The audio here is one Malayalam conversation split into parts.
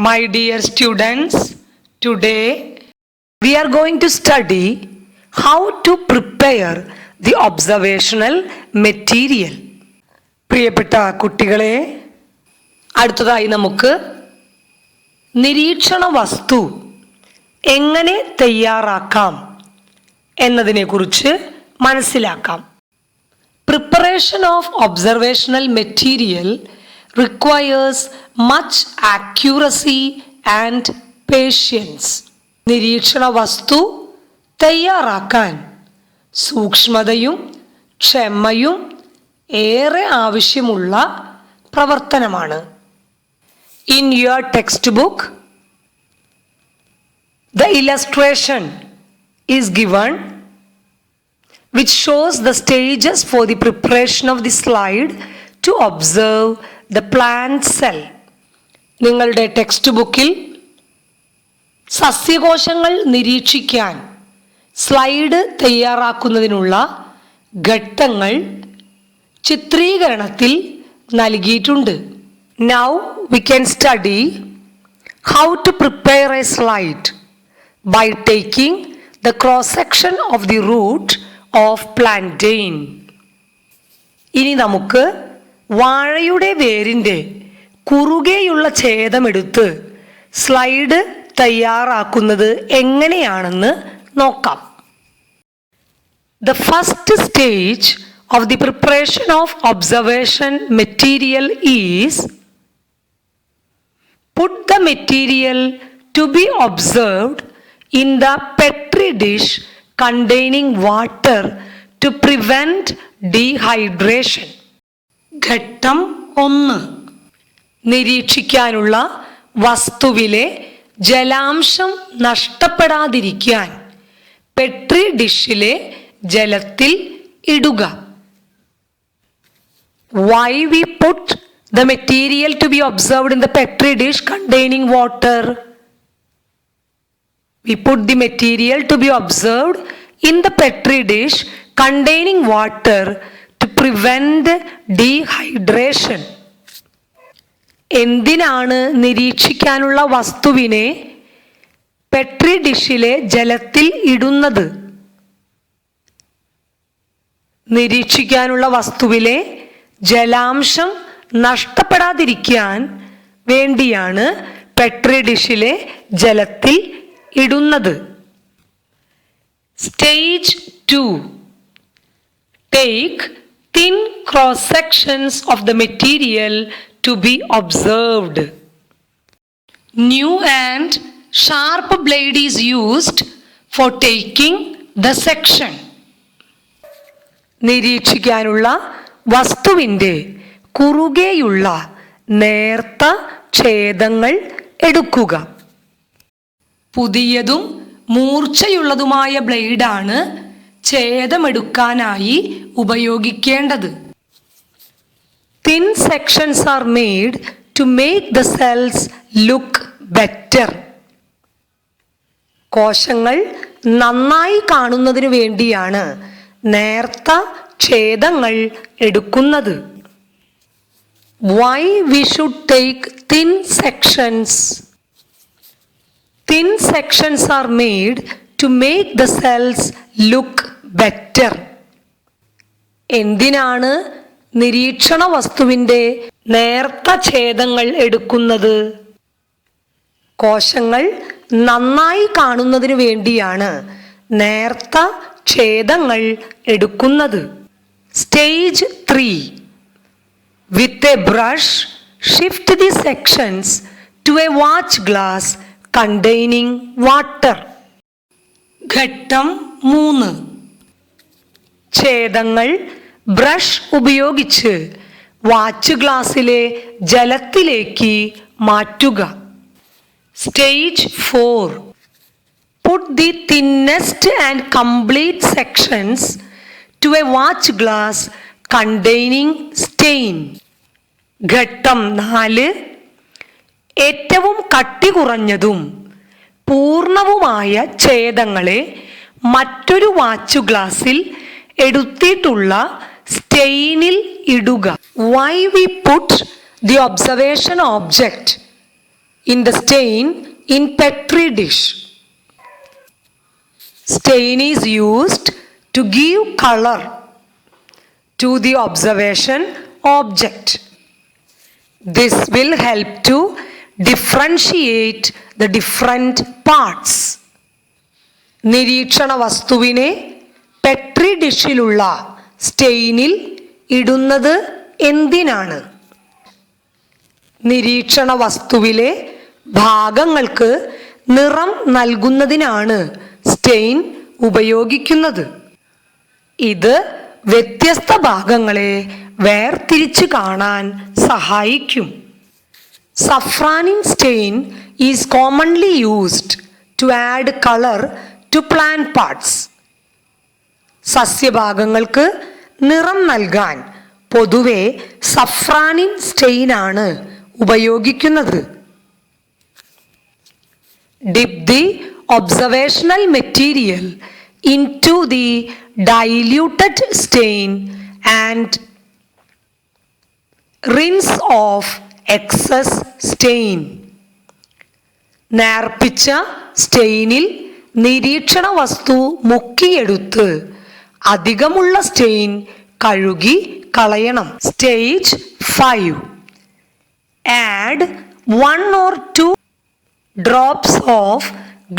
My dear students, today we are going to study how to prepare the observational material. പ്രിയപ്പെട്ട കുട്ടികളെ, അടുത്തതായി നമുക്ക് നിരീക്ഷണ വസ്തു എങ്ങനെ തയ്യാറാക്കാം എന്നതിനെക്കുറിച്ച് മനസ്സിലാക്കാം. Preparation of observational material requires much accuracy and patience. നിരീക്ഷണ വസ്തു തയ്യാറാക്കാൻ സൂക്ഷ്മതയും ക്ഷമയും ഏറെ ആവശ്യമുള്ള പ്രവർത്തനമാണ്. In your textbook, the illustration is given which shows the stages for the preparation of the slide to observe the plant cell. നിങ്ങളുടെ ടെക്സ്റ്റ് ബുക്കിൽ സസ്യകോശങ്ങൾ നിരീക്ഷിക്കാൻ സ്ലൈഡ് തയ്യാറാക്കുന്നതിനുള്ള ഘട്ടങ്ങൾ ചിത്രീകരണത്തിൽ നൽകിയിട്ടുണ്ട്. Now we can study how to prepare a slide by taking the cross section of the root of plantain. ഇനി നമുക്ക് വാഴയുടെ വേരിൻ്റെ കുറുകെയുള്ള ഛേദമെടുത്ത് സ്ലൈഡ് തയ്യാറാക്കുന്നത് എങ്ങനെയാണെന്ന് നോക്കാം. The first stage of the preparation of observation material is put the material to be observed in the petri dish containing water to prevent dehydration. ഘട്ടം 1. നിരീക്ഷിക്കാനുള്ള വസ്തുവിലെ ജലാംശം നഷ്ടപ്പെടാതിരിക്കാൻ പെട്രി ഡിഷിലെ ജലത്തിൽ ഇടുക. Why we put the material to be observed in the petri dish containing water? We put the material to be observed in the petri dish containing water to prevent dehydration. എന്തിനാണ് നിരീക്ഷിക്കാനുള്ള വസ്തുവിനെ പെട്രി ഡിഷിലെ ജലത്തിൽ ഇടുന്നത്? നിരീക്ഷിക്കാനുള്ള വസ്തുവിലെ ജലാംശം നഷ്ടപ്പെടാതിരിക്കാൻ വേണ്ടിയാണ് പെട്രി ഡിഷിലെ ജലത്തിൽ ഇടുന്നത്. Stage 2. Take thin cross sections of the material to be observed. New and sharp blade is used for taking the section. നിരീക്ഷിക്കാനുള്ള വസ്തുവിൻ്റെ കുറുകെയുള്ള നേർത്ത ഛേദങ്ങൾ എടുക്കുക. പുതിയതും മൂർച്ചയുള്ളതുമായ ബ്ലേഡാണ് ഛേദമെടുക്കാനായി ഉപയോഗിക്കേണ്ടത്. Thin sections are made to make the cells look better. കോശങ്ങൾ നന്നായി കാണുന്നതിന് വേണ്ടിയാണ് നേർത്ത ഛേദങ്ങൾ എടുക്കുന്നത്. Why we should take thin sections? Thin sections are made to make the cells look better. എന്തിനാണ് നിരീക്ഷണ വസ്തുവിൻ്റെ നേർത്ത ഛേദങ്ങൾ എടുക്കുന്നത്? കോശങ്ങൾ നന്നായി കാണുന്നതിന് വേണ്ടിയാണ് നേർത്ത ഛേദങ്ങൾ എടുക്കുന്നത്. Stage 3. With a brush, shift the sections to a watch glass containing water. ഘട്ടം 3. ഛേദങ്ങൾ ബ്രഷ് ഉപയോഗിച്ച് വാച്ച് ഗ്ലാസ്സിലെ ജലത്തിലേക്ക് മാറ്റുക. Stage 4. Put the thinnest and complete sections to a watch glass containing stain. ഘട്ടം 4. ഏറ്റവും കട്ടി കുറഞ്ഞതും പൂർണ്ണവുമായ ഛേദങ്ങളെ മറ്റൊരു വാച്ച് ഗ്ലാസ്സിൽ എടുത്തിട്ടുള്ള സ്റ്റെയിനിൽ ഇടുക. Why we put the observation object in the stain in Petri dish. Stain is used to give color to the observation object. This will help to differentiate the different parts. നിരീക്ഷണ വസ്തുവിനെ പെട്രി ഡിഷിലുള്ള സ്റ്റെയിനിൽ ഇടുന്നത് എന്തിനാണ്? നിരീക്ഷണ വസ്തുവിലെ ഭാഗങ്ങൾക്ക് നിറം നൽകുന്നതിനാണ് സ്റ്റെയിൻ ഉപയോഗിക്കുന്നത്. ഇത് വ്യത്യസ്ത ഭാഗങ്ങളെ വേർതിരിച്ച് കാണാൻ സഹായിക്കും. Safranin stain is commonly used to add color to plant parts. സസ്യഭാഗങ്ങൾക്ക് നിറം നൽകാൻ പൊതുവെ സഫ്രാനിൻ സ്റ്റെയിൻ ആണ് ഉപയോഗിക്കുന്നത്. Dip the observational material into the diluted stain and rinse off excess stain. നേർപ്പിച്ച സ്റ്റെയിനിൽ നിരീക്ഷണ വസ്തു മുക്കിയെടുത്ത് അധികമുള്ള സ്റ്റെയിൻ കഴുകി കളയണം. Stage 5. Add 1 or 2 drops of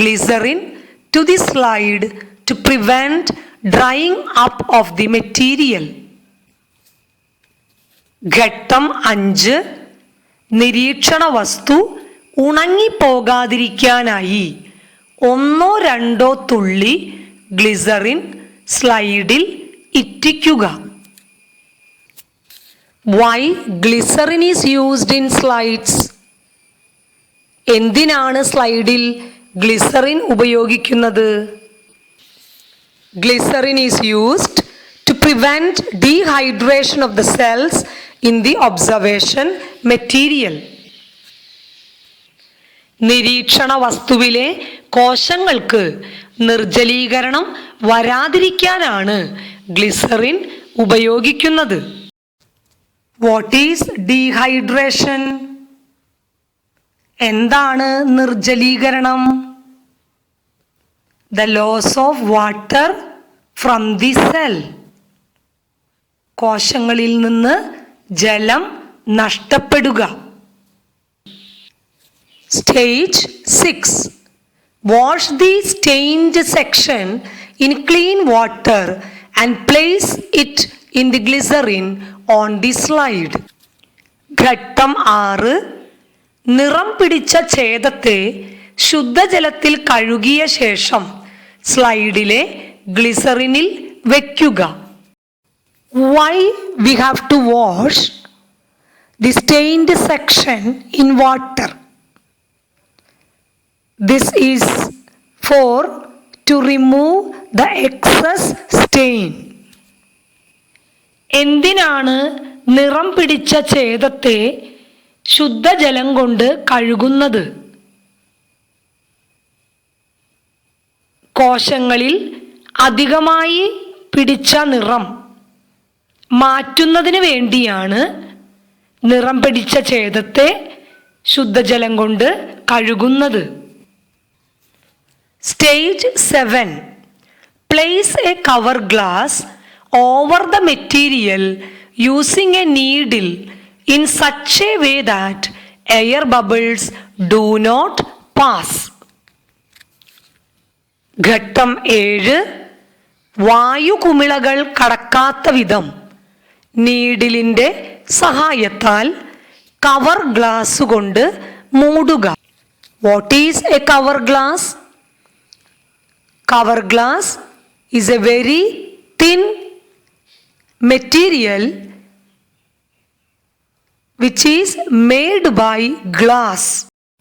glycerin to the slide to prevent drying up of the material. ഘട്ടം 5. നിരീക്ഷണ വസ്തു ഉണങ്ങിപ്പോകാതിരിക്കാനായി 1-2 തുള്ളി ഗ്ലിസറിൻ സ്ലൈഡിൽ ഇറ്റിക്കുക. Why glycerin is used in slides? എന്തിനാണ് സ്ലൈഡിൽ ഗ്ലിസറിൻ ഉപയോഗിക്കുന്നത്? Glycerin is used to prevent dehydration of the cells in the observation material. നിരീക്ഷണ വസ്തുവിലെ കോശങ്ങൾക്ക് നിർജ്ജലീകരണം വരാതിരിക്കാനാണ് ഗ്ലിസറിൻ ഉപയോഗിക്കുന്നത്. What is dehydration? എന്താണ് നിർജ്ജലീകരണം? The loss of water from the cell. കോശങ്ങളിൽ നിന്ന് ജലം നഷ്ടപ്പെടുക. Stage 6. Wash the stained section in clean water and place it in the glycerin on the slide. ഘട്ടം 6. നിറം പിടിച്ച ഛേദത്തെ ശുദ്ധജലത്തിൽ കഴുകിയ ശേഷം സ്ലൈഡിലെ ഗ്ലിസറിനിൽ വെക്കുക. Why we have to wash the stained section in water? This is to remove the excess stain. എന്തിനാണ് നിറം പിടിച്ച ഛേദത്തെ ശുദ്ധജലം കൊണ്ട് കഴുകുന്നത്? കോശങ്ങളിൽ അധികമായി പിടിച്ച നിറം മാറ്റുന്നതിന് വേണ്ടിയാണ് നിറം പിടിച്ച ഛേദത്തെ ശുദ്ധജലം കൊണ്ട് കഴുകുന്നത്. Stage 7. Place a cover glass over the material using a needle in such a way that air bubbles do not pass. ഘട്ടം 7. വായുകുമിളകൾ കടക്കാത്ത വിധം നീഡിലിൻ്റെ സഹായത്താൽ കവർ ഗ്ലാസ് കൊണ്ട് മൂടുക. What is a cover glass? Cover glass is a very thin material which is made by glass.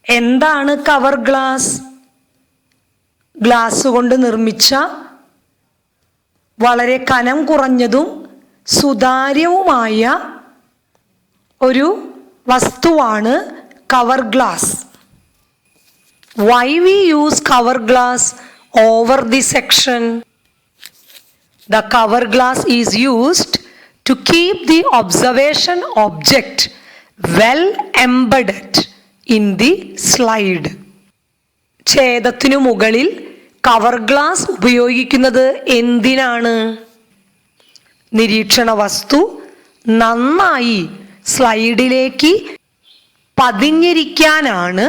എന്താണ് കവർ ഗ്ലാസ്? ഗ്ലാസ് കൊണ്ട് നിർമ്മിച്ച വളരെ കനം കുറഞ്ഞതും സുതാര്യവുമായ ഒരു വസ്തുവാണ് cover glass. Why we use cover glass over the section? The cover glass is used to keep the observation object well embedded in the slide. ഛേദത്തിനു മുകളിൽ കവർ ഗ്ലാസ് ഉപയോഗിക്കുന്നത് എന്തിനാണ്? നിരീക്ഷണ വസ്തു നന്നായി സ്ലൈഡിലേക്ക് പതിഞ്ഞിരിക്കാനാണ്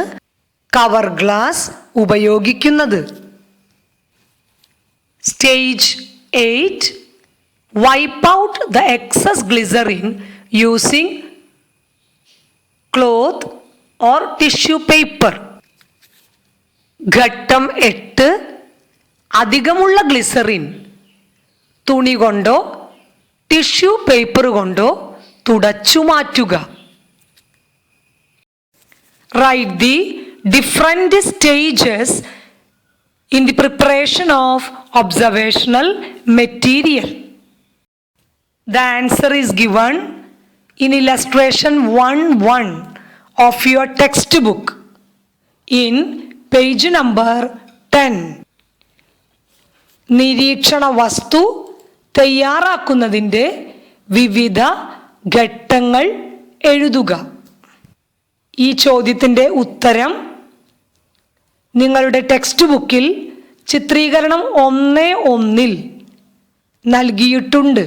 കവർ ഗ്ലാസ് ഉപയോഗിക്കുന്നത്. Stage 8. Wipe out the excess glycerin using cloth or tissue paper. ഘട്ടം 8. അധികമുള്ള ഗ്ലിസറിൻ തുണി കൊണ്ടോ ടിഷ്യൂ പേപ്പർ കൊണ്ടോ തുടച്ചു മാറ്റുക. Write the different stages in the preparation of observational material. The answer is given in illustration 1:1 of your textbook in page number 10. നിരീക്ഷണ വസ്തു തയ്യാറാക്കുന്നതിൻ്റെ വിവിധ ഘട്ടങ്ങൾ എഴുതുക. ഈ ചോദ്യത്തിൻ്റെ ഉത്തരം നിങ്ങളുടെ ടെക്സ്റ്റ് ബുക്കിൽ ചിത്രീകരണം 1:1 നൽകിയിട്ടുണ്ട്.